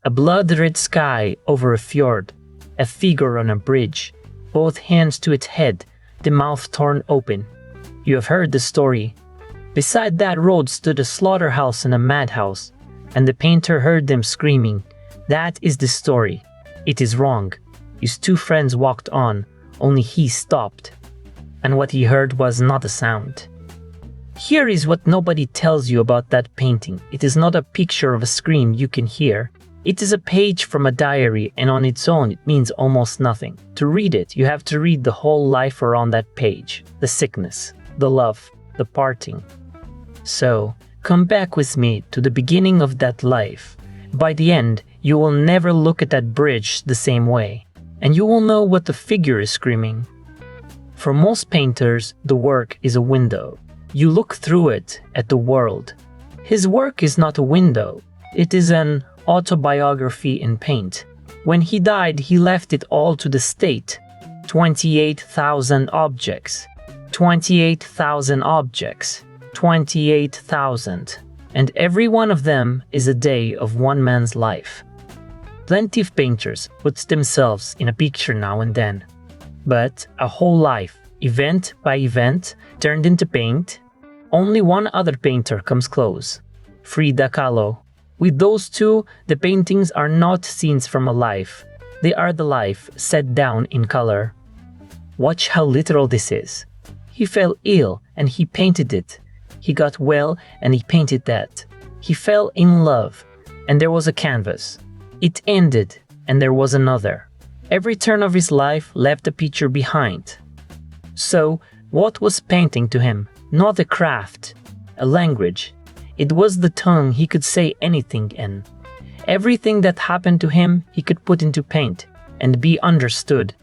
A blood-red sky over a fjord, a figure on a bridge, both hands to its head, the mouth torn open. You have heard the story. Beside that road stood a slaughterhouse and a madhouse, and the painter heard them screaming. That is the story. It is wrong. His two friends walked on, only he stopped. And what he heard was not a sound. Here is what nobody tells you about that painting. It is not a picture of a scream you can hear. It is a page from a diary, and on its own it means almost nothing. To read it, you have to read the whole life around that page. The sickness, the love, the parting. So, come back with me to the beginning of that life. By the end, you will never look at that bridge the same way, and you will know what the figure is screaming. For most painters, the work is a window. You look through it at the world. His work is not a window. It is an autobiography in paint. When he died, he left it all to the state. 28,000 objects. 28,000 objects. 28,000. And every one of them is a day of one man's life. Plenty of painters put themselves in a picture now and then. But a whole life, event by event, turned into paint. Only one other painter comes close, Frida Kahlo. With those two, the paintings are not scenes from a life. They are the life set down in color. Watch how literal this is. He fell ill and he painted it. He got well and he painted that. He fell in love and there was a canvas. It ended and there was another. Every turn of his life left a picture behind. So, what was painting to him? Not a craft, a language. It was the tongue he could say anything in. Everything that happened to him he could put into paint and be understood.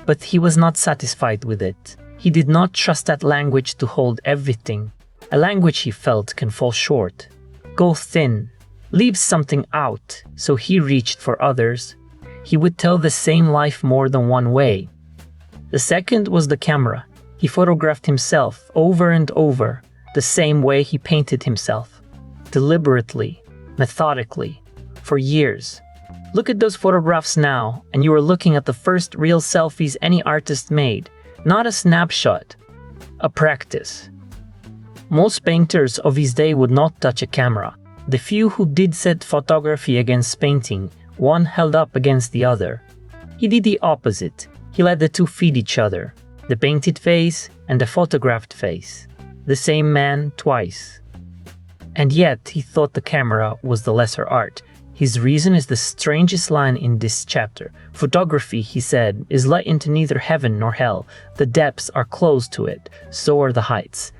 But he was not satisfied with it. He did not trust that language to hold everything. A language he felt can fall short, go thin, leave something out, so he reached for others. He would tell the same life more than one way. The second was the camera. He photographed himself over and over, the same way he painted himself. Deliberately, methodically, for years. Look at those photographs now, and you are looking at the first real selfies any artist made. Not a snapshot, a practice. Most painters of his day would not touch a camera. The few who did set photography against painting, one held up against the other. He did the opposite. He let the two feed each other. The painted face and the photographed face. The same man twice. And yet he thought the camera was the lesser art. His reason is the strangest line in this chapter. Photography, he said, is let into neither heaven nor hell. The depths are closed to it, so are the heights.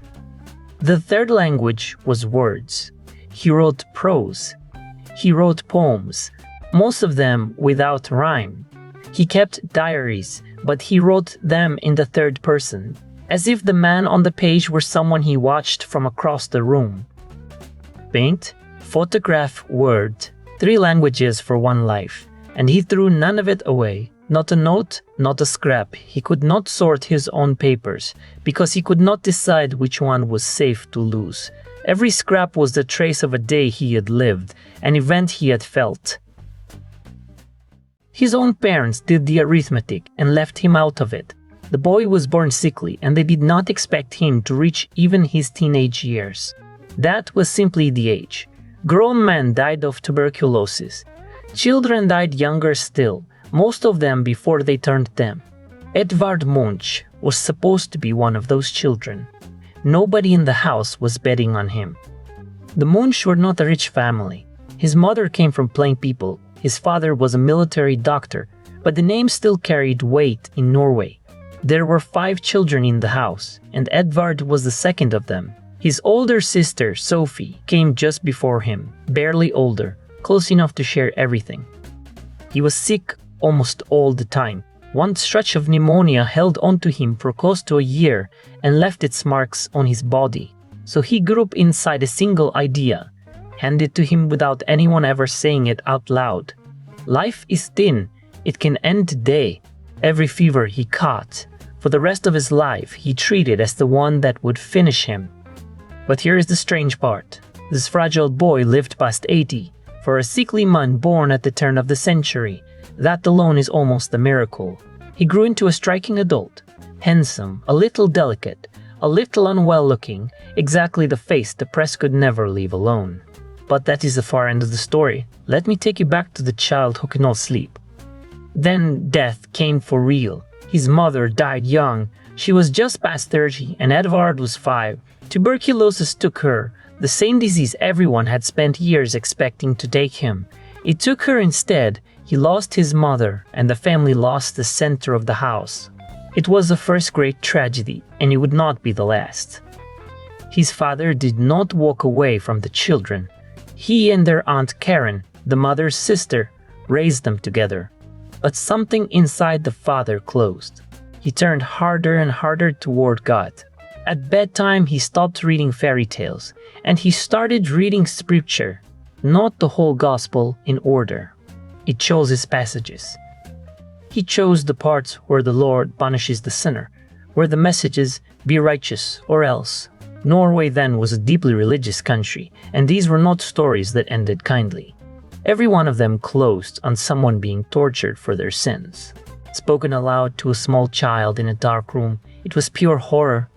The third language was words. He wrote prose. He wrote poems, most of them without rhyme. He kept diaries, but he wrote them in the third person, as if the man on the page were someone he watched from across the room. Paint, photograph, word, 3 languages for one life, and he threw none of it away. Not a note, not a scrap. He could not sort his own papers, because he could not decide which one was safe to lose. Every scrap was the trace of a day he had lived, an event he had felt. His own parents did the arithmetic and left him out of it. The boy was born sickly, and they did not expect him to reach even his teenage years. That was simply the age. Grown men died of tuberculosis. Children died younger still, most of them before they turned 10. Edvard Munch was supposed to be one of those children. Nobody in the house was betting on him. The Munch were not a rich family. His mother came from plain people. His father was a military doctor, but the name still carried weight in Norway. There were 5 children in the house, and Edvard was the second of them. His older sister, Sophie, came just before him, barely older, close enough to share everything. He was sick almost all the time. One stretch of pneumonia held onto him for close to a year and left its marks on his body. So he grew up inside a single idea, handed to him without anyone ever saying it out loud. Life is thin, it can end today. Every fever he caught, for the rest of his life, he treated as the one that would finish him. But here is the strange part. This fragile boy lived past 80. For a sickly man born at the turn of the century, that alone is almost a miracle. He grew into a striking adult, handsome, a little delicate, a little unwell-looking, exactly the face the press could never leave alone. But that is the far end of the story. Let me take you back to the child who could not sleep. Then death came for real. His mother died young. She was just past 30 and Edvard was 5. Tuberculosis took her, the same disease everyone had spent years expecting to take him. It took her instead. He lost his mother and the family lost the center of the house. It was the first great tragedy and it would not be the last. His father did not walk away from the children. He and their Aunt Karen, the mother's sister, raised them together. But something inside the father closed. He turned harder and harder toward God. At bedtime, he stopped reading fairy tales, and he started reading scripture, not the whole gospel in order. He chose his passages. He chose the parts where the Lord punishes the sinner, where the message is, be righteous or else. Norway then was a deeply religious country, and these were not stories that ended kindly. Every one of them closed on someone being tortured for their sins. Spoken aloud to a small child in a dark room, it was pure horror,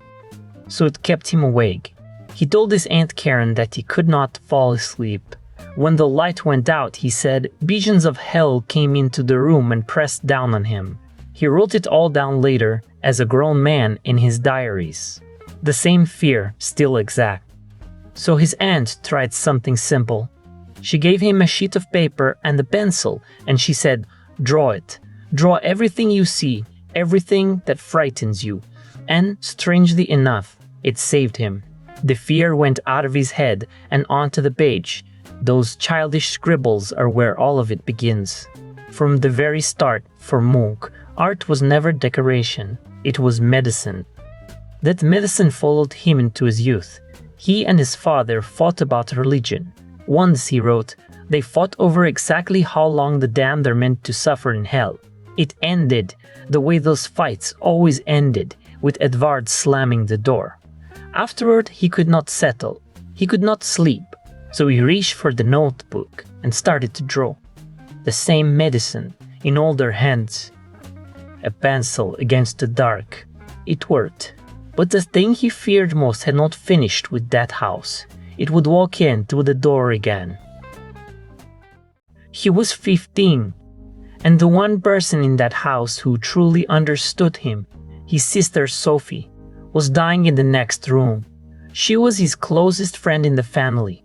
so it kept him awake. He told his Aunt Karen that he could not fall asleep. When the light went out, he said, visions of hell came into the room and pressed down on him. He wrote it all down later, as a grown man, in his diaries. The same fear, still exact. So his aunt tried something simple. She gave him a sheet of paper and a pencil, and she said, draw it. Draw everything you see, everything that frightens you. And, strangely enough, it saved him. The fear went out of his head and onto the page. Those childish scribbles are where all of it begins. From the very start, for Munch, art was never decoration, it was medicine. That medicine followed him into his youth. He and his father fought about religion. Once, he wrote, they fought over exactly how long the damned are meant to suffer in hell. It ended the way those fights always ended, with Edvard slamming the door. Afterward, he could not settle. He could not sleep. So he reached for the notebook and started to draw. The same medicine in all their hands. A pencil against the dark. It worked. But the thing he feared most had not finished with that house. It would walk in through the door again. He was 15, and the one person in that house who truly understood him, his sister Sophie, was dying in the next room. She was his closest friend in the family.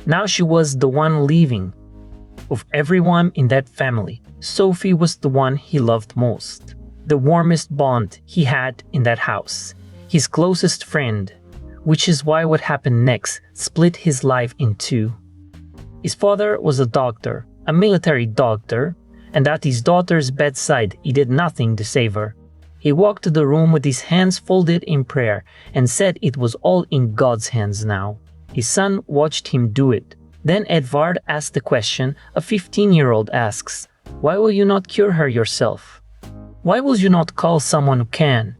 Now she was the one leaving. Of everyone in that family, Sophie was the one he loved most. The warmest bond he had in that house. His closest friend, which is why what happened next split his life in two. His father was a doctor, a military doctor, and at his daughter's bedside he did nothing to save her. He walked to the room with his hands folded in prayer and said it was all in God's hands now. His son watched him do it. Then Edvard asked the question a 15-year-old asks, why will you not cure her yourself? Why will you not call someone who can?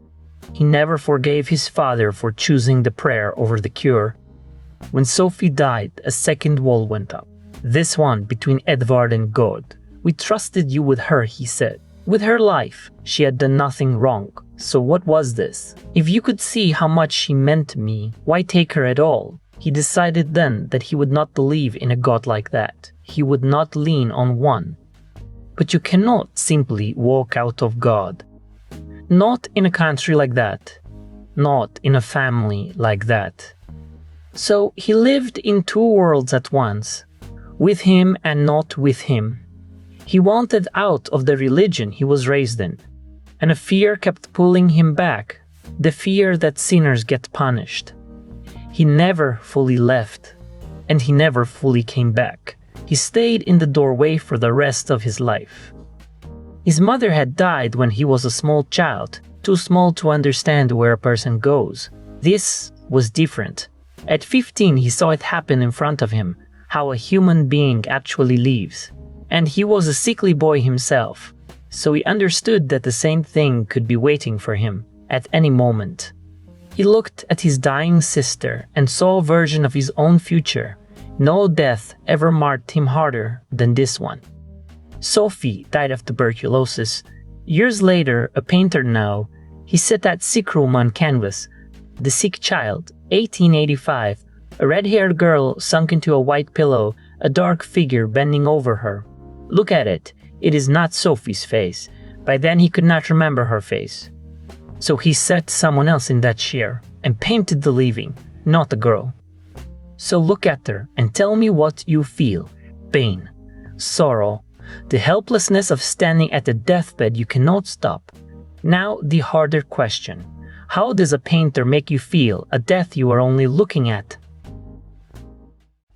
He never forgave his father for choosing the prayer over the cure. When Sophie died, a second wall went up. This one between Edvard and God. We trusted you with her, he said. With her life, she had done nothing wrong. So what was this? If you could see how much she meant to me, why take her at all? He decided then that he would not believe in a God like that. He would not lean on one. But you cannot simply walk out of God. Not in a country like that. Not in a family like that. So he lived in two worlds at once. With him and not with him. He wanted out of the religion he was raised in. And a fear kept pulling him back. The fear that sinners get punished. He never fully left. And he never fully came back. He stayed in the doorway for the rest of his life. His mother had died when he was a small child, too small to understand where a person goes. This was different. At 15, he saw it happen in front of him, how a human being actually leaves. And he was a sickly boy himself, so he understood that the same thing could be waiting for him at any moment. He looked at his dying sister and saw a version of his own future. No death ever marked him harder than this one. Sophie died of tuberculosis. Years later, a painter now, he set that sick room on canvas. The Sick Child, 1885, a red-haired girl sunk into a white pillow, a dark figure bending over her. Look at it. It is not Sophie's face. By then he could not remember her face. So he set someone else in that chair and painted the living, not the girl. So look at her and tell me what you feel. Pain, sorrow, the helplessness of standing at the deathbed you cannot stop. Now the harder question. How does a painter make you feel a death you are only looking at?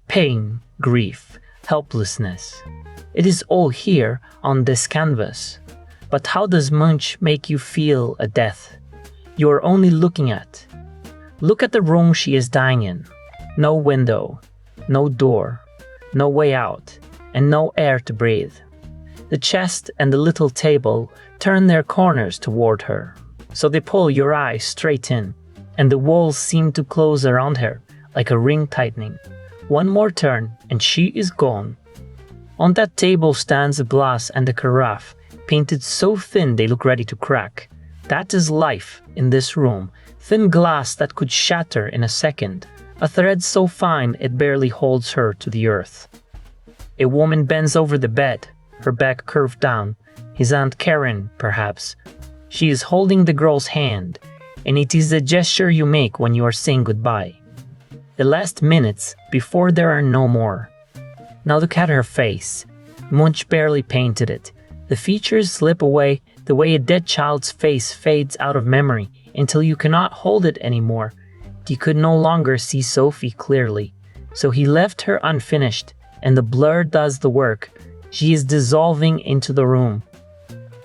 Pain, grief, helplessness. It is all here on this canvas. But how does Munch make you feel a death you are only looking at? Look at the room she is dying in. No window, no door, no way out, and no air to breathe. The chest and the little table turn their corners toward her, so they pull your eyes straight in, and the walls seem to close around her like a ring tightening. One more turn, and she is gone. On that table stands a glass and a carafe, painted so thin they look ready to crack. That is life in this room, thin glass that could shatter in a second, a thread so fine it barely holds her to the earth. A woman bends over the bed, her back curved down, his Aunt Karen, perhaps. She is holding the girl's hand, and it is the gesture you make when you are saying goodbye. The last minutes before there are no more. Now look at her face. Munch barely painted it. The features slip away the way a dead child's face fades out of memory until you cannot hold it anymore. He could no longer see Sophie clearly, so he left her unfinished, and the blur does the work. She is dissolving into the room.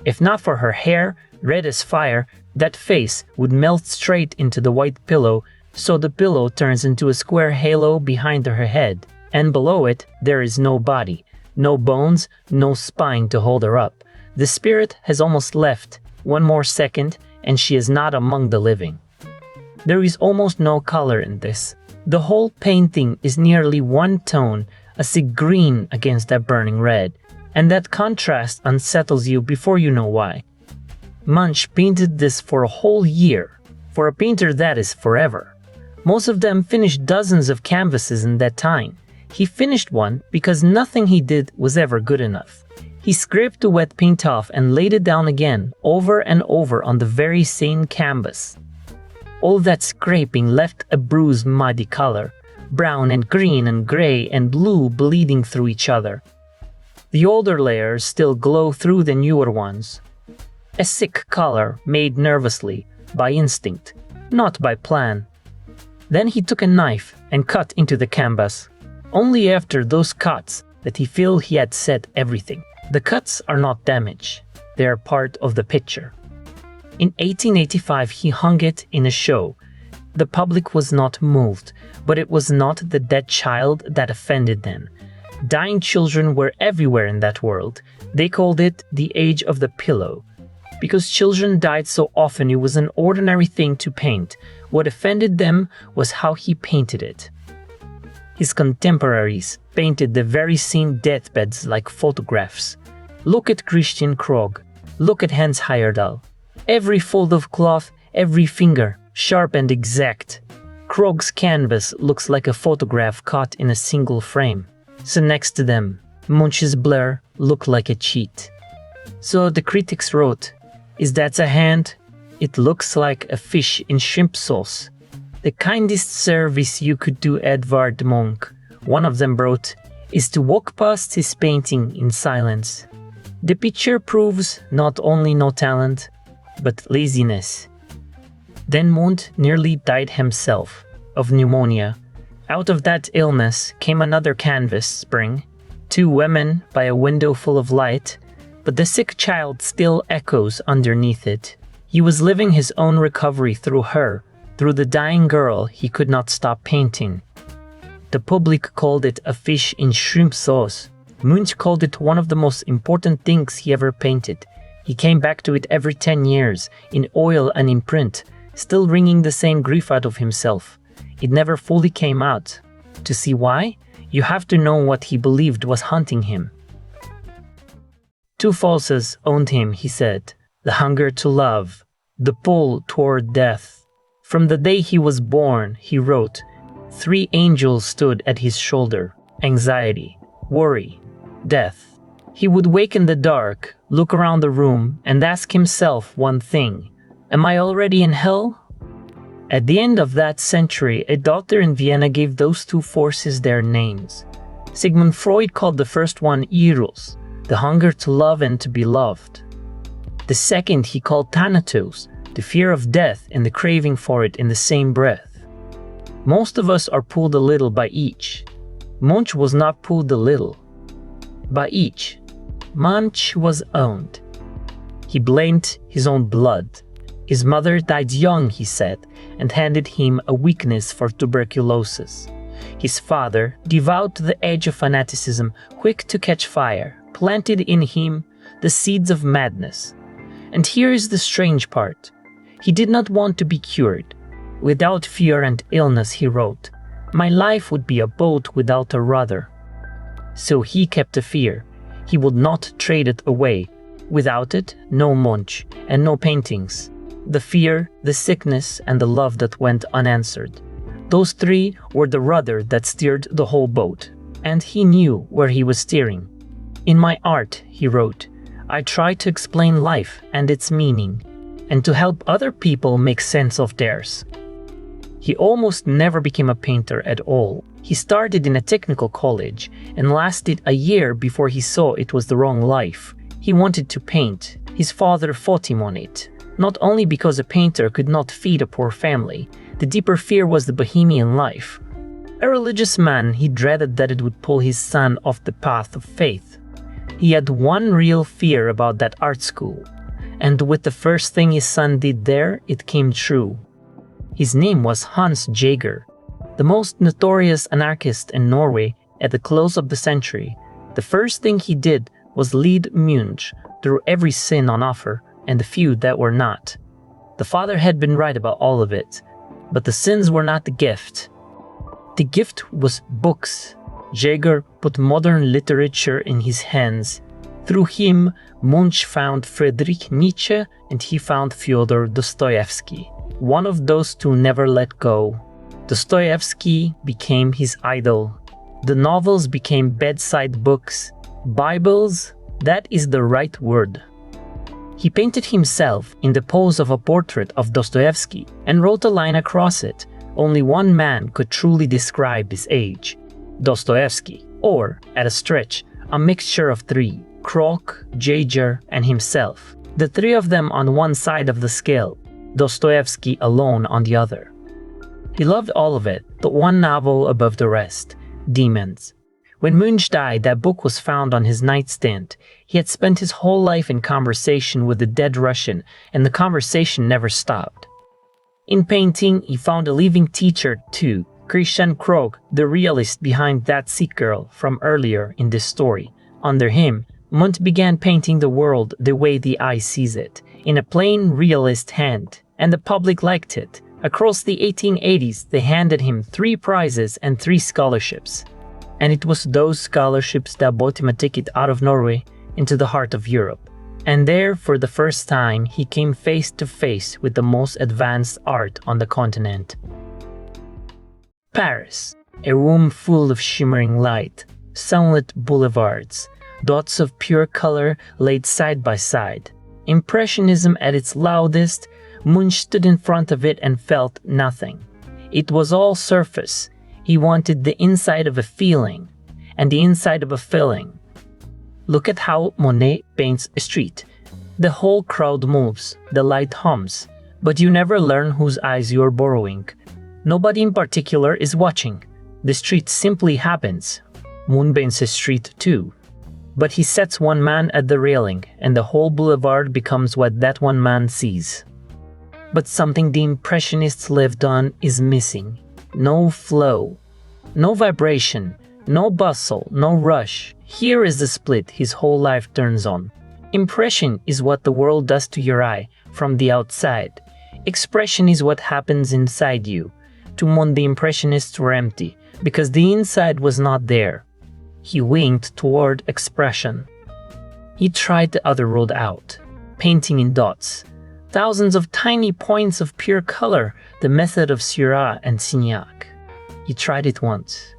If not for her hair, red as fire, that face would melt straight into the white pillow, so the pillow turns into a square halo behind her head, and below it there is no body, no bones, no spine to hold her up. The spirit has almost left. One more second, and she is not among the living. There is almost no color in this. The whole painting is nearly one tone, a sick green against that burning red, and that contrast unsettles you before you know why. Munch painted this for a whole year. For a painter, that is forever. Most of them finished dozens of canvases in that time. He finished one because nothing he did was ever good enough. He scraped the wet paint off and laid it down again, over and over on the very same canvas. All that scraping left a bruised, muddy color, brown and green and gray and blue bleeding through each other. The older layers still glow through the newer ones. A sick color made nervously, by instinct, not by plan. Then he took a knife and cut into the canvas. Only after those cuts did he feel he had said everything. The cuts are not damage, they are part of the picture. In 1885 he hung it in a show. The public was not moved, but it was not the dead child that offended them. Dying children were everywhere in that world. They called it the age of the pillow. Because children died so often, it was an ordinary thing to paint. What offended them was how he painted it. His contemporaries painted the very same deathbeds like photographs. Look at Christian Krog. Look at Hans Heyerdahl. Every fold of cloth, every finger, sharp and exact. Krog's canvas looks like a photograph caught in a single frame. So next to them, Munch's blur looked like a cheat. So the critics wrote, "Is that a hand? It looks like a fish in shrimp sauce." The kindest service you could do Edvard Munch, one of them wrote, is to walk past his painting in silence. The picture proves not only no talent, but laziness. Then Munch nearly died himself, of pneumonia. Out of that illness came another canvas spring, 2 women by a window full of light, but the sick child still echoes underneath it. He was living his own recovery through her, through the dying girl he could not stop painting. The public called it a fish in shrimp sauce. Munch called it one of the most important things he ever painted. He came back to it every 10 years, in oil and in print, still wringing the same grief out of himself. It never fully came out. To see why, You have to know what he believed was hunting him. Two forces owned him, he said. The hunger to love, the pull toward death. From the day he was born, he wrote, 3 angels stood at his shoulder: anxiety, worry, death. He would wake in the dark, look around the room, and ask himself one thing: am I already in hell? At the end of that century, a doctor in Vienna gave those two forces their names. Sigmund Freud called the first one Eros, the hunger to love and to be loved. The second he called Thanatos, the fear of death and the craving for it in the same breath. Most of us are pulled a little by each. Munch was not pulled a little. By each. Munch was owned. He blamed his own blood. His mother died young, he said, and handed him a weakness for tuberculosis. His father, devout to the edge of fanaticism, quick to catch fire, planted in him the seeds of madness. And here is the strange part. He did not want to be cured. Without fear and illness, he wrote, my life would be a boat without a rudder. So he kept the fear. He would not trade it away. Without it, no Munch and no paintings. The fear, the sickness, and the love that went unanswered. Those 3 were the rudder that steered the whole boat, and he knew where he was steering. In my art, he wrote, I try to explain life and its meaning, and to help other people make sense of theirs. He almost never became a painter at all. He started in a technical college and lasted a year before he saw it was the wrong life. He wanted to paint. His father fought him on it. Not only because a painter could not feed a poor family, the deeper fear was the bohemian life. A religious man, he dreaded that it would pull his son off the path of faith. He had one real fear about that art school, and with the first thing his son did there, it came true. His name was Hans Jaeger, the most notorious anarchist in Norway at the close of the century. The first thing he did was lead Munch through every sin on offer and the few that were not. The father had been right about all of it, but the sins were not the gift. The gift was books. Jaeger put modern literature in his hands. Through him, Munch found Friedrich Nietzsche and he found Fyodor Dostoevsky. One of those two never let go. Dostoevsky became his idol. The novels became bedside books. Bibles, that is the right word. He painted himself in the pose of a portrait of Dostoevsky and wrote a line across it. Only one man could truly describe his age: Dostoevsky, or, at a stretch, a mixture of 3, Krok, Jaeger, and himself. The 3 of them on one side of the scale, Dostoevsky alone on the other. He loved all of it, but one novel above the rest, Demons. When Munch died, that book was found on his nightstand. He had spent his whole life in conversation with the dead Russian, and the conversation never stopped. In painting, he found a living teacher too, Christian Krog, the realist behind That Sick Girl from earlier in this story. Under him, Munch began painting the world the way the eye sees it, in a plain realist hand, and the public liked it. Across the 1880s, they handed him 3 prizes and 3 scholarships. And it was those scholarships that bought him a ticket out of Norway into the heart of Europe. And there, for the first time, he came face to face with the most advanced art on the continent. Paris, a room full of shimmering light, sunlit boulevards, dots of pure color laid side by side. Impressionism at its loudest, Munch stood in front of it and felt nothing. It was all surface. He wanted the inside of a feeling, and the inside of a feeling. Look at how Monet paints a street. The whole crowd moves, the light hums, but you never learn whose eyes you're borrowing. Nobody in particular is watching. The street simply happens. Moon paints a street too. But he sets one man at the railing, and the whole boulevard becomes what that one man sees. But something the Impressionists lived on is missing. No flow, no vibration, no bustle, no rush. Here is the split his whole life turns on. Impression is what the world does to your eye from the outside. Expression is what happens inside you. To Munch, the Impressionists were empty. because the inside was not there. He winked toward expression. He tried the other road out, painting in dots. Thousands of tiny points of pure color, the method of Syrah and Signac. He tried it once.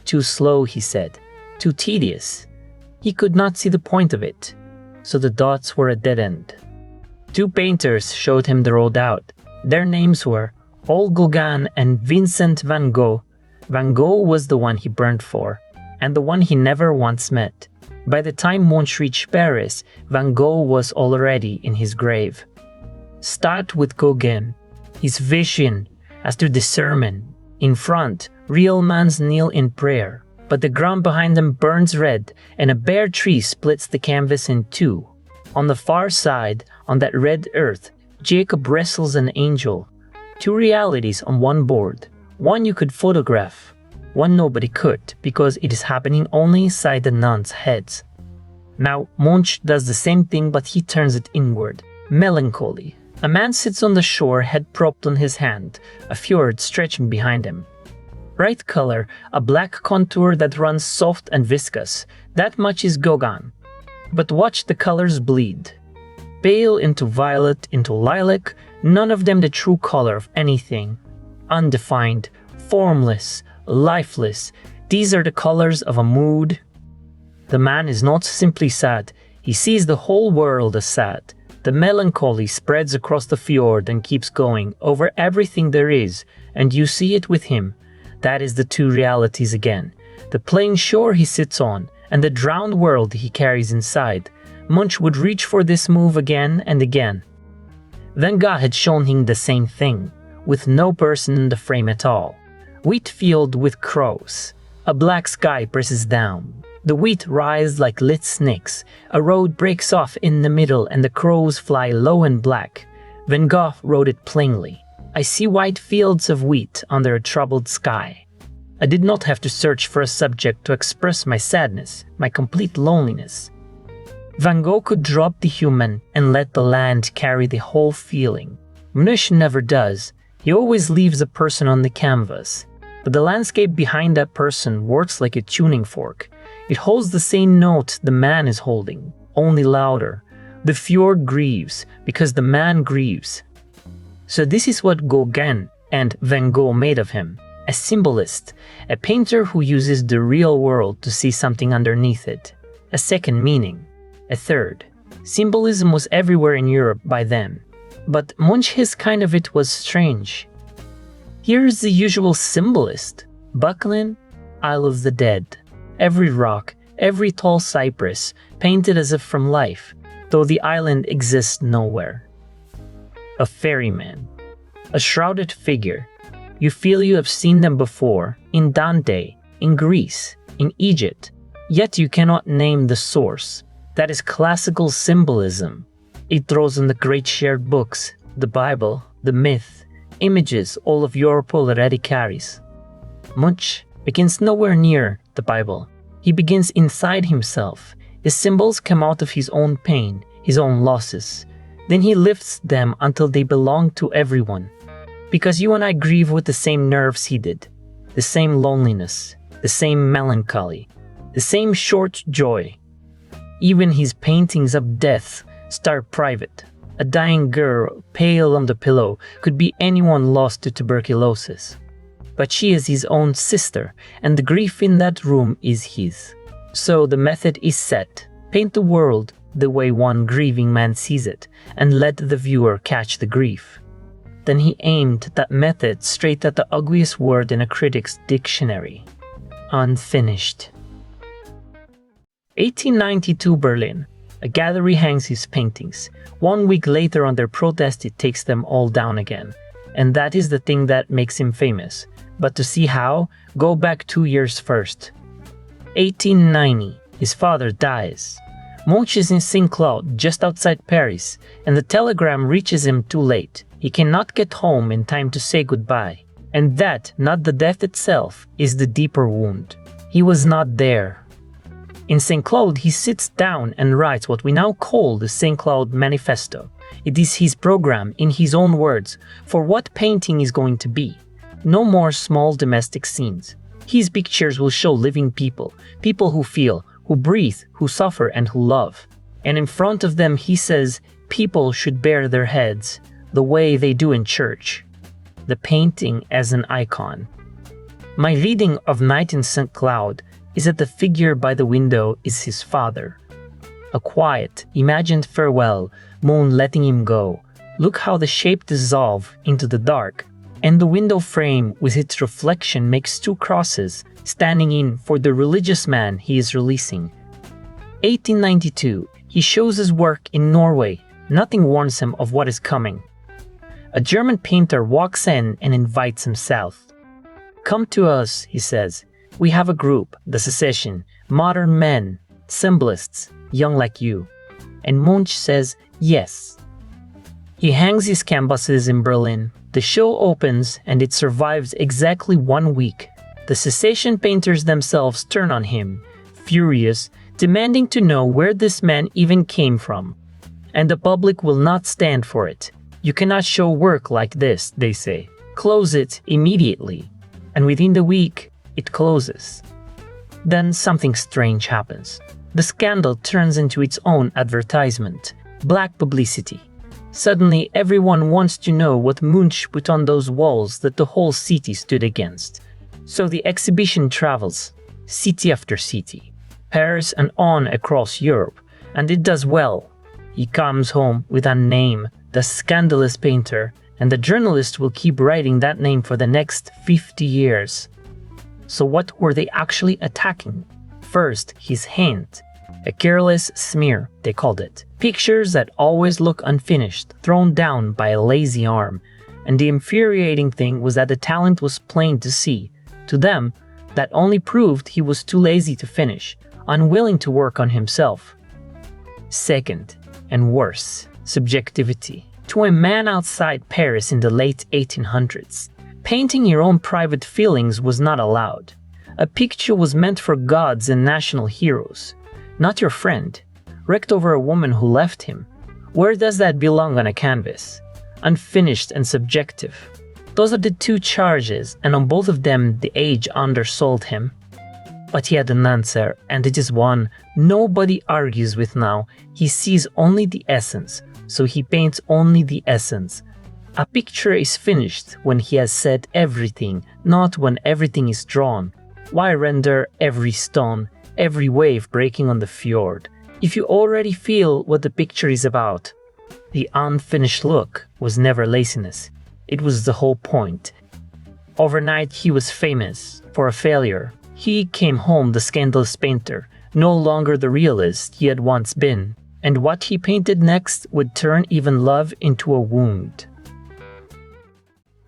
Too slow, he said. Too tedious. He could not see the point of it, so the dots were a dead end. 2 painters showed him the road out. Their names were Paul Gauguin and Vincent van Gogh. Van Gogh was the one he burned for, and the one he never once met. By the time Munch reached Paris, Van Gogh was already in his grave. Start with Gauguin. His vision, as to the sermon. In front, real mans kneel in prayer, but the ground behind them burns red, and a bare tree splits the canvas in 2. On the far side, on that red earth, Jacob wrestles an angel. 2 realities on one board. One you could photograph, one nobody could, because it is happening only inside the nuns' heads. Now, Munch does the same thing, but he turns it inward. Melancholy. A man sits on the shore, head propped on his hand, a fjord stretching behind him. Bright color, a black contour that runs soft and viscous. That much is Gauguin. But watch the colors bleed. Pale into violet, into lilac, none of them the true color of anything. Undefined, formless, lifeless, these are the colors of a mood. The man is not simply sad, he sees the whole world as sad. The melancholy spreads across the fjord and keeps going over everything there is, and you see it with him. That is the 2 realities again. The plain shore he sits on, and the drowned world he carries inside. Munch would reach for this move again and again. Van Gogh had shown him the same thing, with no person in the frame at all. Wheat field with crows. A black sky presses down. The wheat rise like lit snakes. A road breaks off in the middle and the crows fly low and black. Van Gogh wrote it plainly. I see white fields of wheat under a troubled sky. I did not have to search for a subject to express my sadness, my complete loneliness. Van Gogh could drop the human and let the land carry the whole feeling. Munch never does. He always leaves a person on the canvas. But the landscape behind that person works like a tuning fork. It holds the same note the man is holding, only louder. The fjord grieves because the man grieves. So this is what Gauguin and Van Gogh made of him. A symbolist, a painter who uses the real world to see something underneath it. A second meaning. A third. Symbolism was everywhere in Europe by then. But Munch, his kind of it was strange. Here's the usual symbolist. Buckland, Isle of the Dead. Every rock, every tall cypress, painted as if from life, though the island exists nowhere. A ferryman. A shrouded figure. You feel you have seen them before, in Dante, in Greece, in Egypt, yet you cannot name the source. That is classical symbolism. It throws in the great shared books, the Bible, the myth, images all of Europe already carries. Munch begins nowhere near the Bible. He begins inside himself. His symbols come out of his own pain, his own losses. Then he lifts them until they belong to everyone. Because you and I grieve with the same nerves he did, the same loneliness, the same melancholy, the same short joy. Even his paintings of death start private. A dying girl, pale on the pillow, could be anyone lost to tuberculosis. But she is his own sister, and the grief in that room is his. So the method is set. Paint the world the way one grieving man sees it, and let the viewer catch the grief. Then he aimed that method straight at the ugliest word in a critic's dictionary. Unfinished. 1892 Berlin. A gallery hangs his paintings. 1 week later under protest it takes them all down again. And that is the thing that makes him famous. But to see how, go back 2 years first. 1890. His father dies. Munch is in Saint-Cloud, just outside Paris, and the telegram reaches him too late. He cannot get home in time to say goodbye. And that, not the death itself, is the deeper wound. He was not there. In Saint-Cloud, he sits down and writes what we now call the Saint-Cloud Manifesto. It is his program, in his own words, for what painting is going to be. No more small domestic scenes. His pictures will show living people, people who feel, who breathe, who suffer, and who love. And in front of them he says, people should bare their heads, the way they do in church. The painting as an icon. My reading of Night in St. Cloud is that the figure by the window is his father. A quiet, imagined farewell, moon letting him go. Look how the shape dissolve into the dark, and the window frame with its reflection makes two crosses, standing in for the religious man he is releasing. 1892, he shows his work in Norway. Nothing warns him of what is coming. A German painter walks in and invites him south. Come to us, he says. We have a group, the Secession, modern men, symbolists, young like you. And Munch says yes. He hangs his canvases in Berlin. The show opens and it survives exactly 1 week. The Secession painters themselves turn on him, furious, demanding to know where this man even came from. And the public will not stand for it. You cannot show work like this, they say. Close it immediately. And within the week, it closes. Then something strange happens. The scandal turns into its own advertisement. Black publicity. Suddenly, everyone wants to know what Munch put on those walls that the whole city stood against. So the exhibition travels, city after city, Paris and on across Europe, and it does well. He comes home with a name, the scandalous painter, and the journalist will keep writing that name for the next 50 years. So what were they actually attacking? First, his hand. A careless smear, they called it. Pictures that always look unfinished, thrown down by a lazy arm. And the infuriating thing was that the talent was plain to see. To them, that only proved he was too lazy to finish, unwilling to work on himself. Second, and worse, subjectivity. To a man outside Paris in the late 1800s, painting your own private feelings was not allowed. A picture was meant for gods and national heroes, not your friend, wrecked over a woman who left him. Where does that belong on a canvas? Unfinished and subjective. Those are the two charges, and on both of them the age undersold him. But he had an answer, and it is one nobody argues with now. He sees only the essence, so he paints only the essence. A picture is finished when he has said everything, not when everything is drawn. Why render every stone, every wave breaking on the fjord, if you already feel what the picture is about? The unfinished look was never laziness. It was the whole point. Overnight he was famous for a failure. He came home the scandalous painter, no longer the realist he had once been. And what he painted next would turn even love into a wound.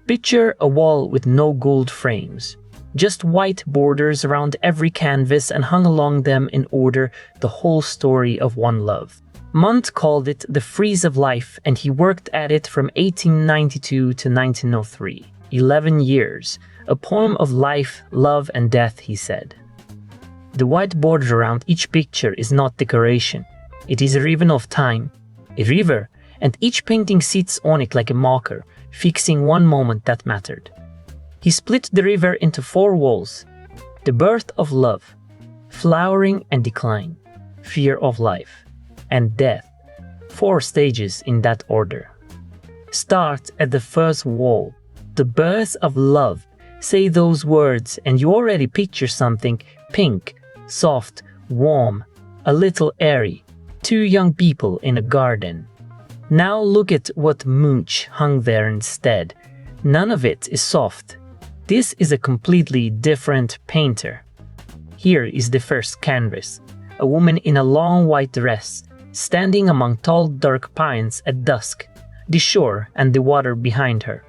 Picture a wall with no gold frames, just white borders around every canvas and hung along them in order the whole story of one love. Munch called it the frieze of life, and he worked at it from 1892 to 1903. 11 years, a poem of life, love and death, he said. The white border around each picture is not decoration. It is a ribbon of time, a river, and each painting sits on it like a marker, fixing one moment that mattered. He split the river into 4 walls: the birth of love, flowering and decline, fear of life, and death. 4 stages in that order. Start at the first wall, the birth of love. Say those words and you already picture something pink, soft, warm, a little airy. 2 young people in a garden. Now look at what Munch hung there instead. None of it is soft. This is a completely different painter. Here is the first canvas. A woman in a long white dress, standing among tall dark pines at dusk. The shore and the water behind her.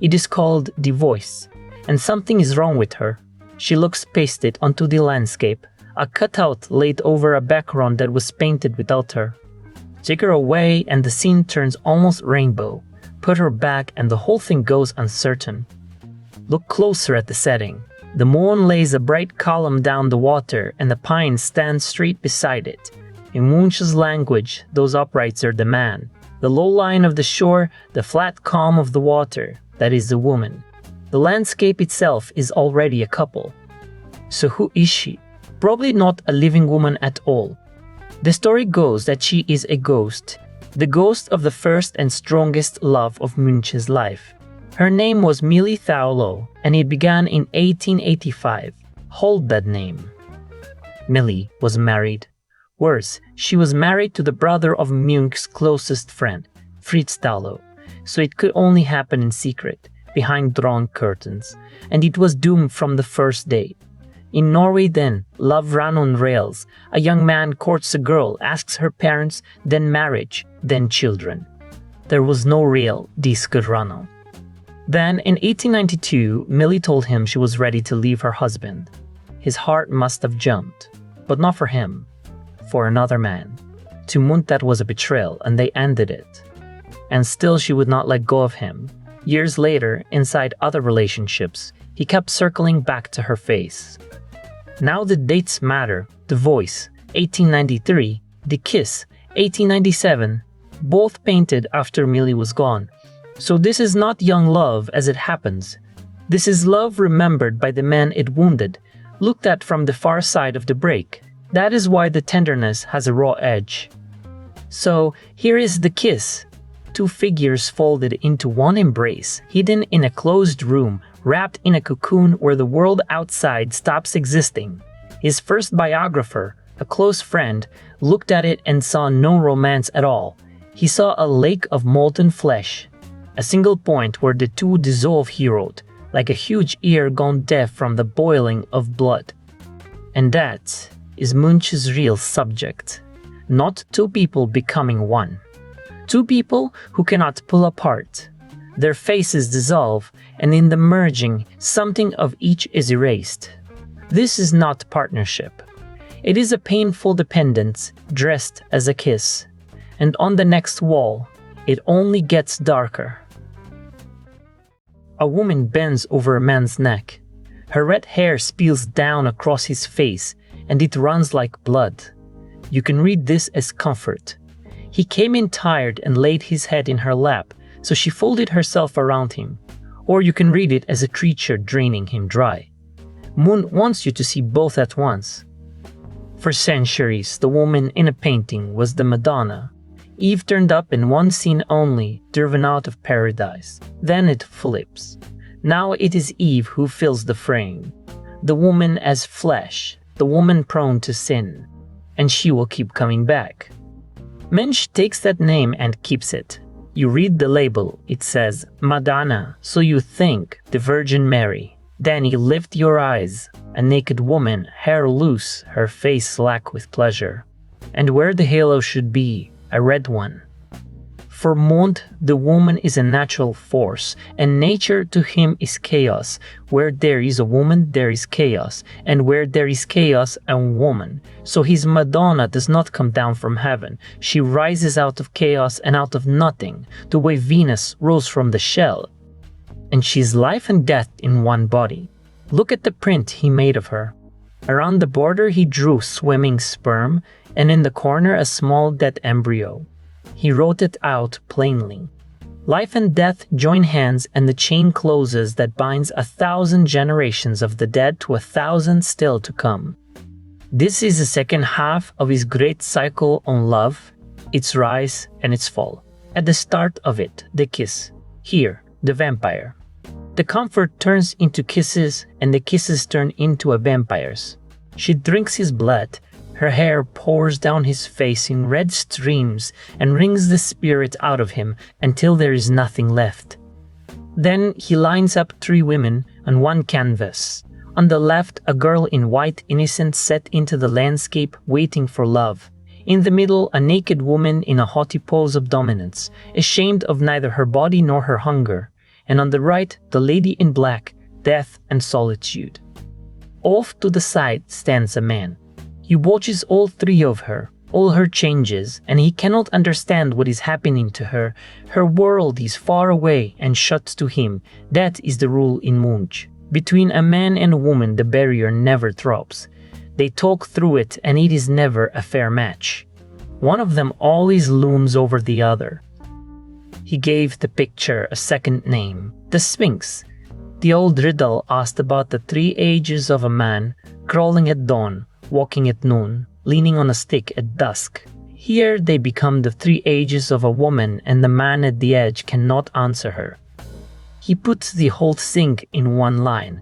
It is called the voice, and something is wrong with her. She looks pasted onto the landscape, a cutout laid over a background that was painted without her. Take her away and the scene turns almost rainbow. Put her back and the whole thing goes uncertain. Look closer at the setting. The moon lays a bright column down the water and the pines stand straight beside it. In Munch's language, those uprights are the man. The low line of the shore, the flat calm of the water, that is the woman. The landscape itself is already a couple. So who is she? Probably not a living woman at all. The story goes that she is a ghost, the ghost of the first and strongest love of Munch's life. Her name was Millie Thaulo, and it began in 1885. Hold that name. Millie was married. Worse, she was married to the brother of Munch's closest friend, Fritz Thaulo, so it could only happen in secret, behind drawn curtains, and it was doomed from the first day. In Norway then, love ran on rails. A young man courts a girl, asks her parents, then marriage, then children. There was no real this could run on. Then, in 1892, Millie told him she was ready to leave her husband. His heart must have jumped, but not for him, for another man. To Munch that was a betrayal, and they ended it. And still she would not let go of him. Years later, inside other relationships, he kept circling back to her face. Now the dates matter. The Voice, 1893, The Kiss, 1897, both painted after Millie was gone. So this is not young love as it happens. This is love remembered by the man it wounded, looked at from the far side of the break. That is why the tenderness has a raw edge. So here is The Kiss. Two figures folded into one embrace, hidden in a closed room, wrapped in a cocoon where the world outside stops existing. His first biographer, a close friend, looked at it and saw no romance at all. He saw a lake of molten flesh, a single point where the two dissolve heroed, like a huge ear gone deaf from the boiling of blood. And that is Munch's real subject. Not two people becoming one. Two people who cannot pull apart. Their faces dissolve, and in the merging, something of each is erased. This is not partnership. It is a painful dependence dressed as a kiss. And on the next wall, it only gets darker. A woman bends over a man's neck. Her red hair spills down across his face, and it runs like blood. You can read this as comfort. He came in tired and laid his head in her lap, so she folded herself around him. Or you can read it as a creature draining him dry. Munch wants you to see both at once. For centuries, the woman in a painting was the Madonna. Eve turned up in one scene only, driven out of paradise. Then it flips. Now it is Eve who fills the frame. The woman as flesh, the woman prone to sin. And she will keep coming back. Munch takes that name and keeps it. You read the label, it says Madonna, so you think the Virgin Mary. Then you lift your eyes, a naked woman, hair loose, her face slack with pleasure. And where the halo should be, a red one. For Munch, the woman is a natural force, and nature to him is chaos. Where there is a woman, there is chaos, and where there is chaos, a woman. So his Madonna does not come down from heaven. She rises out of chaos and out of nothing, the way Venus rose from the shell. And she's life and death in one body. Look at the print he made of her. Around the border he drew swimming sperm, and in the corner a small dead embryo. He wrote it out plainly. Life and death join hands, and the chain closes that binds 1,000 generations of the dead to 1,000 still to come. This is the second half of his great cycle on love, its rise and its fall. At the start of it, the kiss. Here, the vampire. The comfort turns into kisses, and the kisses turn into a vampire's. She drinks his blood. Her hair pours down his face in red streams and wrings the spirit out of him until there is nothing left. Then he lines up 3 women on one canvas. On the left, a girl in white innocent set into the landscape waiting for love. In the middle, a naked woman in a haughty pose of dominance, ashamed of neither her body nor her hunger. And on the right, the lady in black, death and solitude. Off to the side stands a man. He watches all 3 of her, all her changes, and he cannot understand what is happening to her. Her world is far away and shut to him. That is the rule in Munch. Between a man and a woman, the barrier never drops. They talk through it, and it is never a fair match. One of them always looms over the other. He gave the picture a second name, the Sphinx. The old riddle asked about the 3 ages of a man, crawling at dawn, walking at noon, leaning on a stick at dusk. Here they become the 3 ages of a woman, and the man at the edge cannot answer her. He puts the whole thing in one line.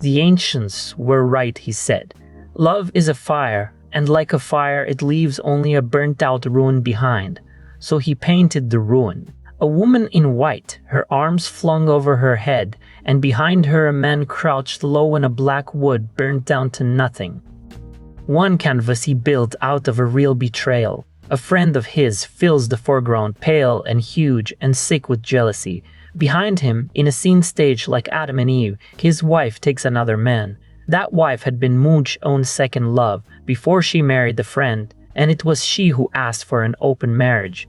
The ancients were right, he said. Love is a fire, and like a fire it leaves only a burnt-out ruin behind. So he painted the ruin. A woman in white, her arms flung over her head, and behind her a man crouched low in a black wood burnt down to nothing. One canvas he built out of a real betrayal. A friend of his fills the foreground, pale and huge and sick with jealousy. Behind him, in a scene staged like Adam and Eve, his wife takes another man. That wife had been Munch's own second love before she married the friend, and it was she who asked for an open marriage.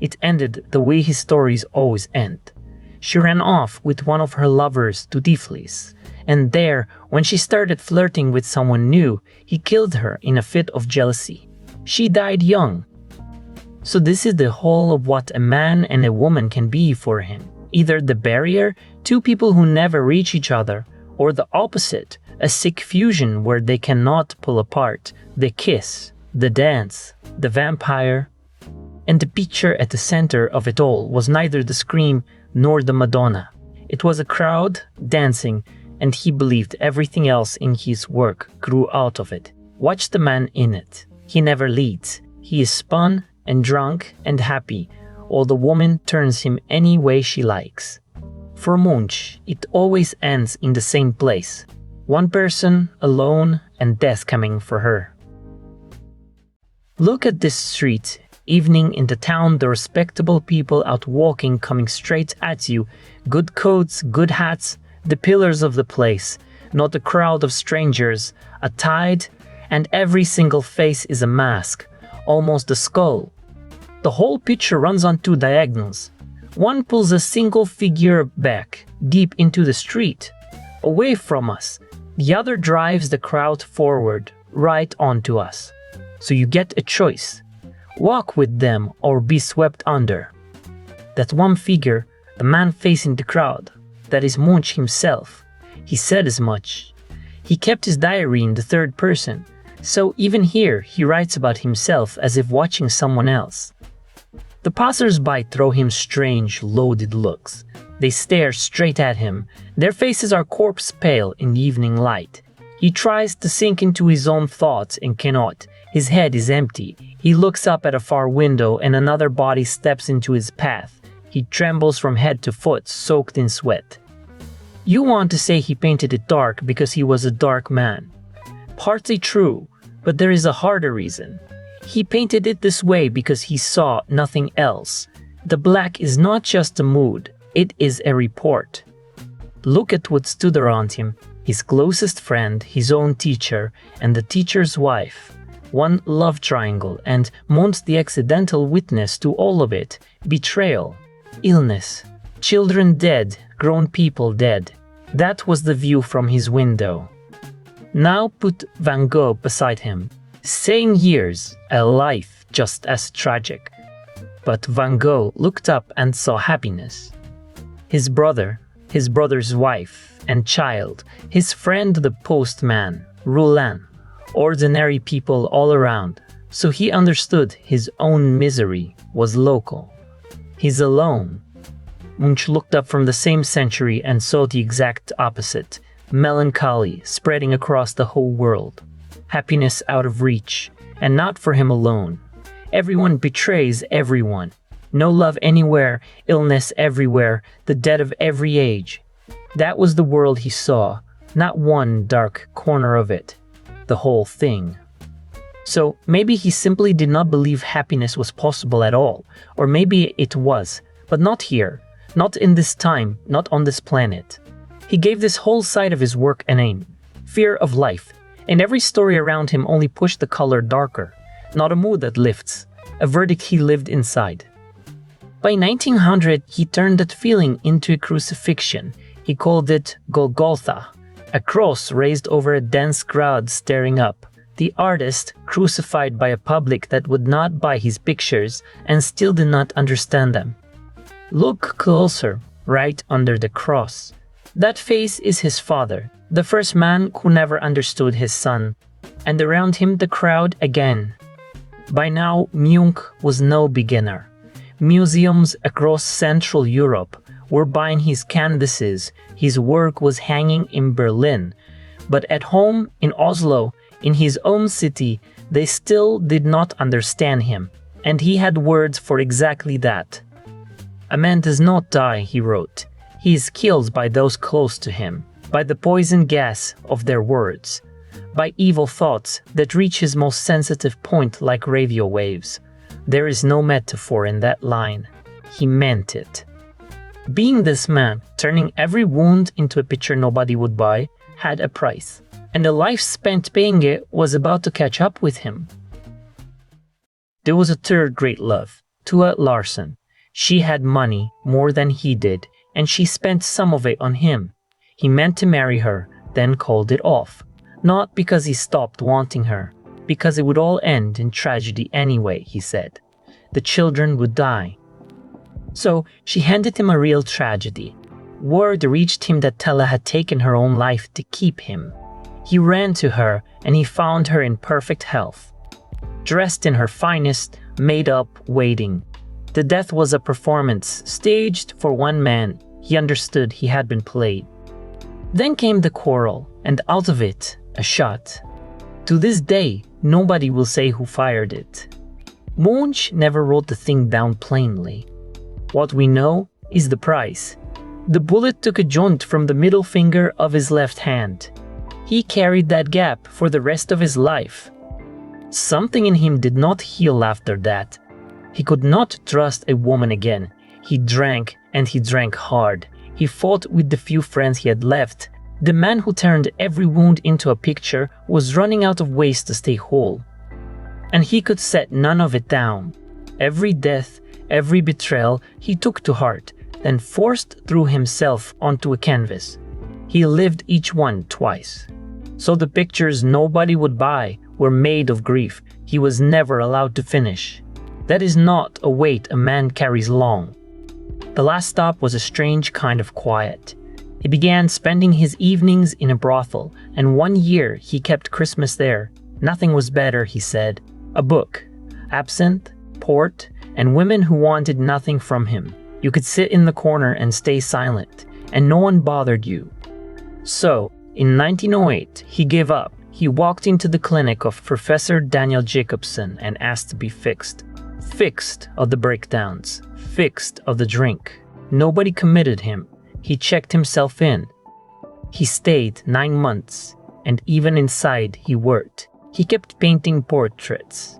It ended the way his stories always end. She ran off with one of her lovers to Tiflis, and there, when she started flirting with someone new, he killed her in a fit of jealousy. She died young. So this is the whole of what a man and a woman can be for him. Either the barrier, 2 people who never reach each other, or the opposite, a sick fusion where they cannot pull apart, the kiss, the dance, the vampire. And the picture at the center of it all was neither the scream nor the Madonna. It was a crowd dancing, and he believed everything else in his work grew out of it. Watch the man in it. He never leads. He is spun and drunk and happy, while the woman turns him any way she likes. For Munch, it always ends in the same place. One person, alone, and death coming for her. Look at this street. Evening in the town, the respectable people out walking coming straight at you. Good coats, good hats, the pillars of the place. Not a crowd of strangers, a tide, and every single face is a mask, almost a skull. The whole picture runs on 2 diagonals. One pulls a single figure back, deep into the street, away from us. The other drives the crowd forward, right onto us. So you get a choice. Walk with them or be swept under. That one figure, the man facing the crowd, that is Munch himself. He said as much. He kept his diary in the 3rd person, so even here he writes about himself as if watching someone else. The passers-by throw him strange, loaded looks. They stare straight at him. Their faces are corpse pale in the evening light. He tries to sink into his own thoughts and cannot. His head is empty. He looks up at a far window and another body steps into his path. He trembles from head to foot, soaked in sweat. You want to say he painted it dark because he was a dark man. Partly true, but there is a harder reason. He painted it this way because he saw nothing else. The black is not just a mood, it is a report. Look at what stood around him. His closest friend, his own teacher, and the teacher's wife. One love triangle, and Munch the accidental witness to all of it. Betrayal, illness, children dead, grown people dead. That was the view from his window. Now put Van Gogh beside him. Same years, a life just as tragic. But Van Gogh looked up and saw happiness. His brother, his brother's wife and child, his friend the postman, Roulin, ordinary people all around, so he understood his own misery was local. He's alone. Munch looked up from the same century and saw the exact opposite, melancholy spreading across the whole world, happiness out of reach, and not for him alone. Everyone betrays everyone. No love anywhere, illness everywhere, the dead of every age. That was the world he saw, not one dark corner of it, the whole thing. So maybe he simply did not believe happiness was possible at all, or maybe it was, but not here, not in this time, not on this planet. He gave this whole side of his work a name, fear of life, and every story around him only pushed the color darker, not a mood that lifts, a verdict he lived inside. By 1900, he turned that feeling into a crucifixion. He called it Golgotha, a cross raised over a dense crowd staring up. The artist crucified by a public that would not buy his pictures and still did not understand them. Look closer, right under the cross. That face is his father, the first man who never understood his son, and around him the crowd again. By now, Munch was no beginner. Museums across Central Europe were buying his canvases, his work was hanging in Berlin. But at home in Oslo, in his own city, they still did not understand him, and he had words for exactly that. "A man does not die," he wrote. "He is killed by those close to him, by the poison gas of their words, by evil thoughts that reach his most sensitive point like radio waves. There is no metaphor in that line. He meant it." Being this man, turning every wound into a picture nobody would buy, had a price, and a life spent paying it was about to catch up with him. There was a third great love, Tua Larsen. She had money, more than he did, and she spent some of it on him. He meant to marry her, then called it off. Not because he stopped wanting her, because it would all end in tragedy anyway, he said. The children would die. So she handed him a real tragedy. Word reached him that Tella had taken her own life to keep him. He ran to her and he found her in perfect health. Dressed in her finest, made up, waiting. The death was a performance, staged for one man. He understood he had been played. Then came the quarrel, and out of it, a shot. To this day, nobody will say who fired it. Munch never wrote the thing down plainly. What we know is the price. The bullet took a joint from the middle finger of his left hand. He carried that gap for the rest of his life. Something in him did not heal after that. He could not trust a woman again. He drank, and he drank hard. He fought with the few friends he had left. The man who turned every wound into a picture was running out of ways to stay whole. And he could set none of it down. Every death, every betrayal he took to heart, then forced through himself onto a canvas. He lived each one twice. So the pictures nobody would buy were made of grief he was never allowed to finish. That is not a weight a man carries long. The last stop was a strange kind of quiet. He began spending his evenings in a brothel, and 1 year he kept Christmas there. Nothing was better, he said. A book, absinthe, port, and women who wanted nothing from him. You could sit in the corner and stay silent, and no one bothered you. So, in 1908, he gave up. He walked into the clinic of Professor Daniel Jacobson and asked to be fixed. Fixed of the breakdowns, fixed of the drink. Nobody committed him. He checked himself in. He stayed 9 months, and even inside he worked. He kept painting portraits.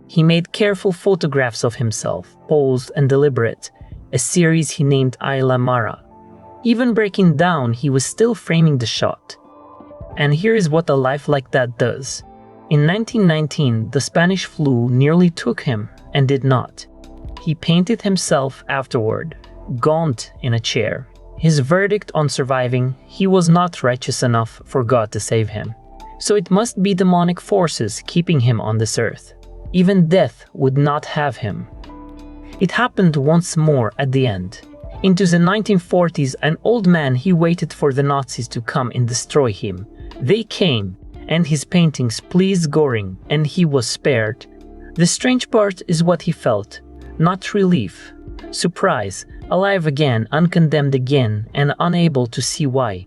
He made careful photographs of himself, posed and deliberate, a series he named Ayla Mara. Even breaking down, he was still framing the shot. And here is what a life like that does. In 1919, the Spanish flu nearly took him, and did not. He painted himself afterward, gaunt in a chair. His verdict on surviving, he was not righteous enough for God to save him. So it must be demonic forces keeping him on this earth. Even death would not have him. It happened once more at the end. Into the 1940s, an old man, he waited for the Nazis to come and destroy him. They came, and his paintings pleased Göring, and he was spared. The strange part is what he felt. Not relief. Surprise, alive again, uncondemned again, and unable to see why.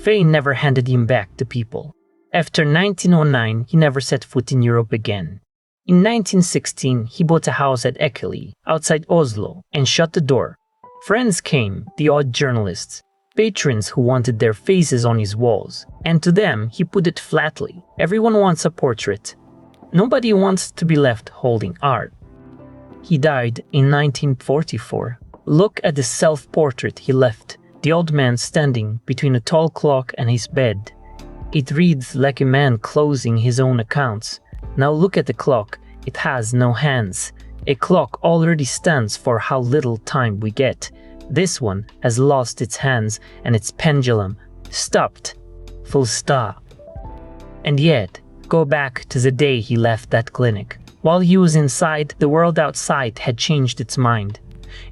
Fate never handed him back to people. After 1909, he never set foot in Europe again. In 1916, he bought a house at Ekeli, outside Oslo, and shut the door. Friends came, the odd journalists, patrons who wanted their faces on his walls, and to them he put it flatly, everyone wants a portrait. Nobody wants to be left holding art. He died in 1944. Look at the self-portrait he left, the old man standing between a tall clock and his bed. It reads like a man closing his own accounts. Now look at the clock, it has no hands. A clock already stands for how little time we get. This one has lost its hands and its pendulum stopped. Full stop. And yet, go back to the day he left that clinic. While he was inside, the world outside had changed its mind.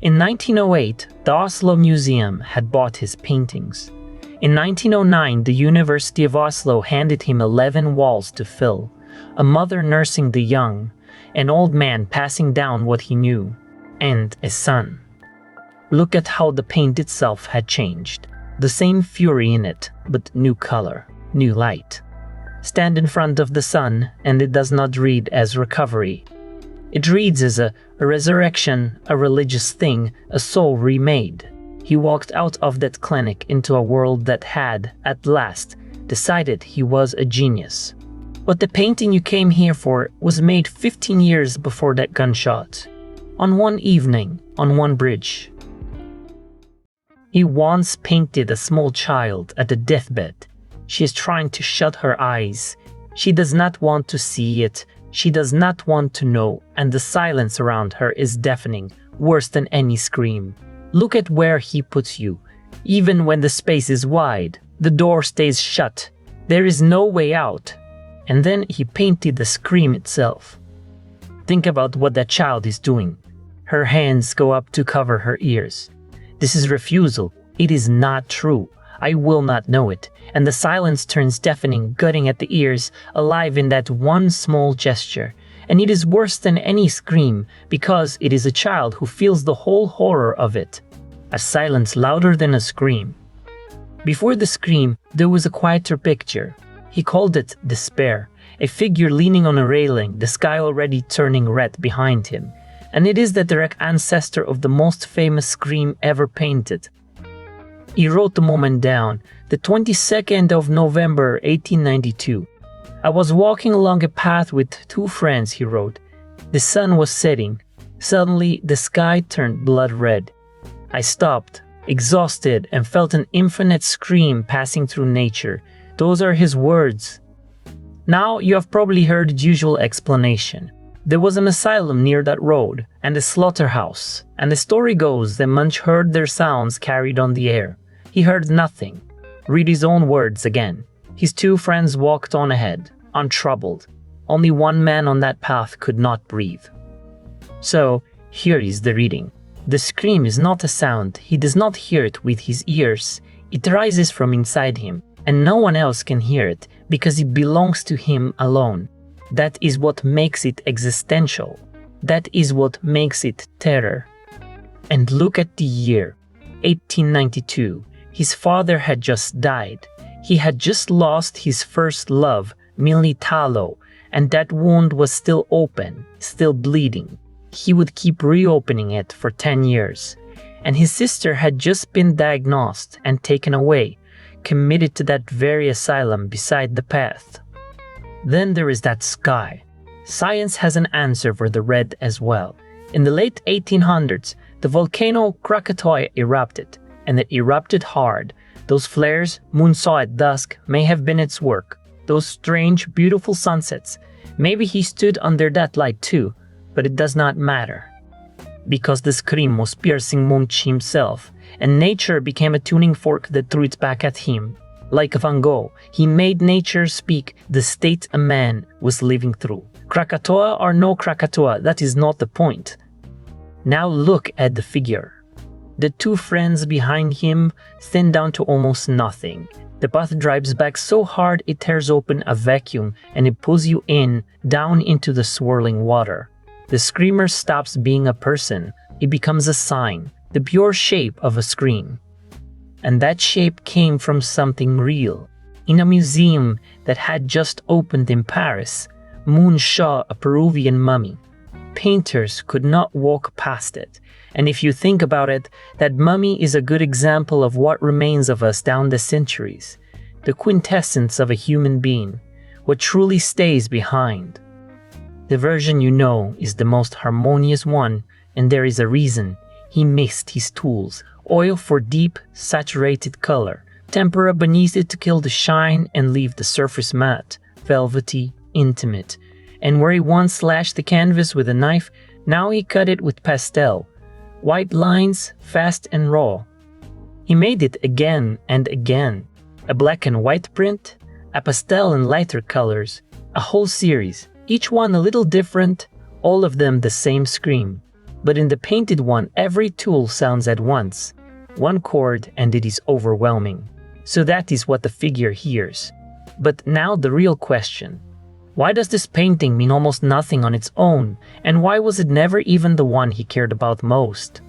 In 1908, the Oslo Museum had bought his paintings. In 1909, the University of Oslo handed him 11 walls to fill, a mother nursing the young, an old man passing down what he knew, and a son. Look at how the paint itself had changed. The same fury in it, but new color, new light. Stand in front of the sun, and it does not read as recovery. It reads as a resurrection, a religious thing, a soul remade. He walked out of that clinic into a world that had, at last, decided he was a genius. But the painting you came here for was made 15 years before that gunshot. On one evening, on one bridge. He once painted a small child at a deathbed. She is trying to shut her eyes. She does not want to see it. She does not want to know, and the silence around her is deafening, worse than any scream. Look at where he puts you. Even when the space is wide, the door stays shut. There is no way out. And then he painted the scream itself. Think about what that child is doing. Her hands go up to cover her ears. This is refusal. It is not true. I will not know it. And the silence turns deafening, gutting at the ears, alive in that one small gesture. And it is worse than any scream, because it is a child who feels the whole horror of it. A silence louder than a scream. Before the scream, there was a quieter picture. He called it despair, a figure leaning on a railing, the sky already turning red behind him. And it is the direct ancestor of the most famous scream ever painted. He wrote the moment down, the 22nd of November 1892. I was walking along a path with 2 friends, he wrote. The sun was setting. Suddenly, the sky turned blood red. I stopped, exhausted, and felt an infinite scream passing through nature. Those are his words. Now, you have probably heard the usual explanation. There was an asylum near that road, and a slaughterhouse, and the story goes that Munch heard their sounds carried on the air. He heard nothing. Read his own words again. His 2 friends walked on ahead, untroubled. Only one man on that path could not breathe. So, here is the reading. The scream is not a sound. He does not hear it with his ears. It rises from inside him, and no one else can hear it, because it belongs to him alone. That is what makes it existential. That is what makes it terror. And look at the year, 1892. His father had just died. He had just lost his first love, Millie Tallow, and that wound was still open, still bleeding. He would keep reopening it for 10 years. And his sister had just been diagnosed and taken away, committed to that very asylum beside the path. Then there is that sky. Science has an answer for the red as well. In the late 1800s, the volcano Krakatoa erupted, and it erupted hard. Those flares Moon saw at dusk may have been its work. Those strange, beautiful sunsets. Maybe he stood under that light too, but it does not matter. Because the scream was piercing Munch himself, and nature became a tuning fork that threw it back at him. Like Van Gogh, he made nature speak the state a man was living through. Krakatoa or no Krakatoa, that is not the point. Now look at the figure. The 2 friends behind him thin down to almost nothing. The path drives back so hard it tears open a vacuum and it pulls you in, down into the swirling water. The screamer stops being a person. It becomes a sign, the pure shape of a scream. And that shape came from something real. In a museum that had just opened in Paris, Moon saw a Peruvian mummy. Painters could not walk past it. And if you think about it, that mummy is a good example of what remains of us down the centuries. The quintessence of a human being. What truly stays behind. The version you know is the most harmonious one, and there is a reason. He mixed his tools. Oil for deep, saturated color. Tempera beneath it to kill the shine and leave the surface matte, velvety, intimate. And where he once slashed the canvas with a knife, now he cut it with pastel. White lines, fast and raw. He made it again and again. A black and white print, a pastel and lighter colors, a whole series, each one a little different, all of them the same scream. But in the painted one, every tool sounds at once. One chord and it is overwhelming. So that is what the figure hears. But now the real question. Why does this painting mean almost nothing on its own? And why was it never even the one he cared about most?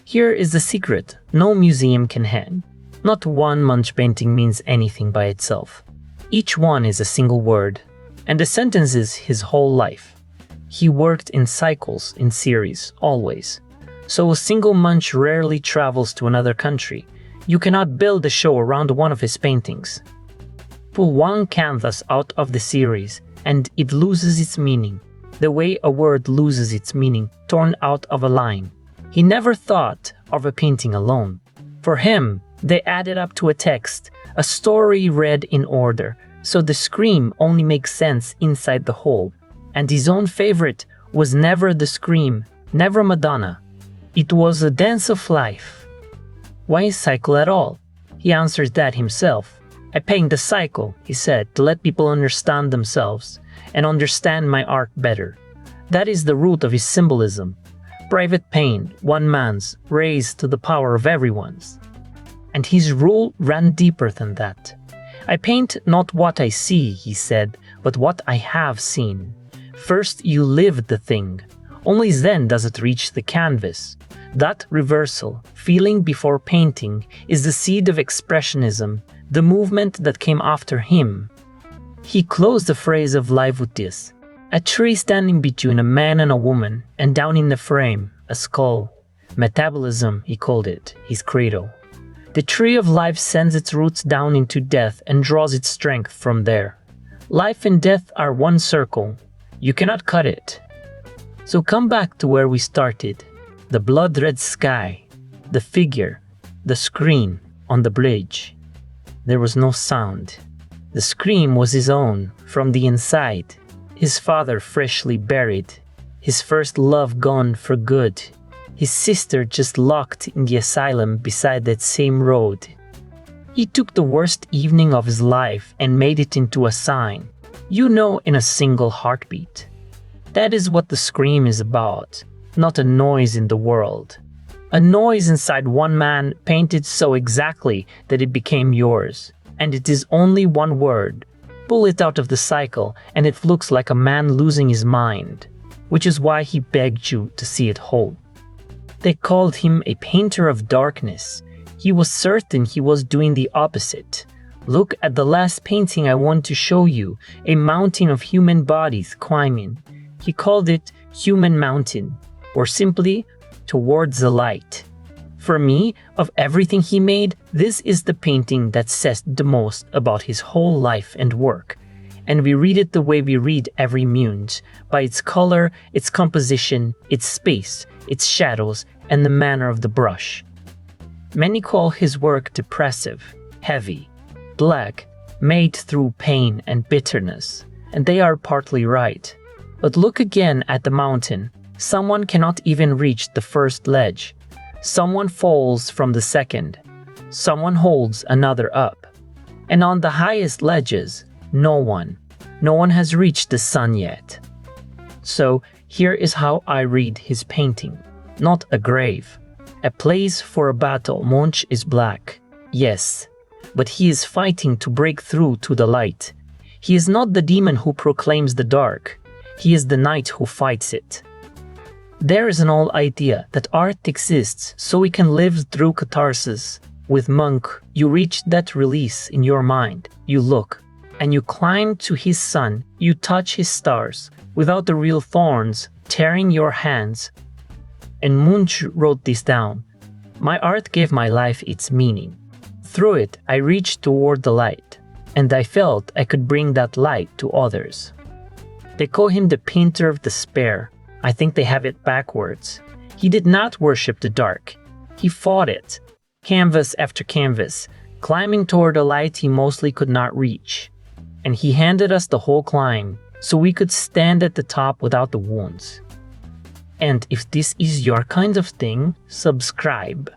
Here is the secret no museum can hang. Not one Munch painting means anything by itself. Each one is a single word, and the sentence is his whole life. He worked in cycles, in series, always. So a single Munch rarely travels to another country. You cannot build a show around one of his paintings. Pull one canvas out of the series, and it loses its meaning, the way a word loses its meaning torn out of a line. He never thought of a painting alone. For him, they added up to a text, a story read in order, so the scream only makes sense inside the whole. And his own favorite was never the scream, never Madonna. It was a dance of life. Why a cycle at all? He answers that himself. I paint the cycle, he said, to let people understand themselves and understand my art better. That is the root of his symbolism. Private pain, one man's, raised to the power of everyone's. And his rule ran deeper than that. I paint not what I see, he said, but what I have seen. First you live the thing. Only then does it reach the canvas. That reversal, feeling before painting, is the seed of expressionism, the movement that came after him. He closed the phrase of life with this. A tree standing between a man and a woman, and down in the frame, a skull. Metabolism, he called it, his credo. The tree of life sends its roots down into death and draws its strength from there. Life and death are one circle. You cannot cut it. So come back to where we started. The blood-red sky, the figure, the screen on the bridge. There was no sound. The scream was his own, from the inside. His father freshly buried. His first love gone for good. His sister just locked in the asylum beside that same road. He took the worst evening of his life and made it into a sign. You know, in a single heartbeat. That is what the scream is about. Not a noise in the world. A noise inside one man painted so exactly that it became yours. And it is only one word. Pull it out of the cycle and it looks like a man losing his mind. Which is why he begged you to see it whole. They called him a painter of darkness. He was certain he was doing the opposite. Look at the last painting I want to show you, a mountain of human bodies climbing. He called it Human Mountain, or simply, Towards the Light. For me, of everything he made, this is the painting that says the most about his whole life and work. And we read it the way we read every Munch, by its color, its composition, its space, its shadows, and the manner of the brush. Many call his work depressive, heavy, black, made through pain and bitterness, and they are partly right. But look again at the mountain. Someone cannot even reach the first ledge. Someone falls from the second. Someone holds another up. And on the highest ledges, no one has reached the sun yet. So here is how I read his painting. Not a grave. A place for a battle. Munch is black. Yes. But he is fighting to break through to the light. He is not the demon who proclaims the dark. He is the knight who fights it. There is an old idea that art exists so we can live through catharsis. With Munch, you reach that release in your mind. You look, and you climb to his sun. You touch his stars, without the real thorns tearing your hands. And Munch wrote this down. My art gave my life its meaning. Through it, I reached toward the light, and I felt I could bring that light to others. They call him the painter of despair. I think they have it backwards. He did not worship the dark. He fought it, canvas after canvas, climbing toward a light he mostly could not reach. And he handed us the whole climb, so we could stand at the top without the wounds. And if this is your kind of thing, subscribe.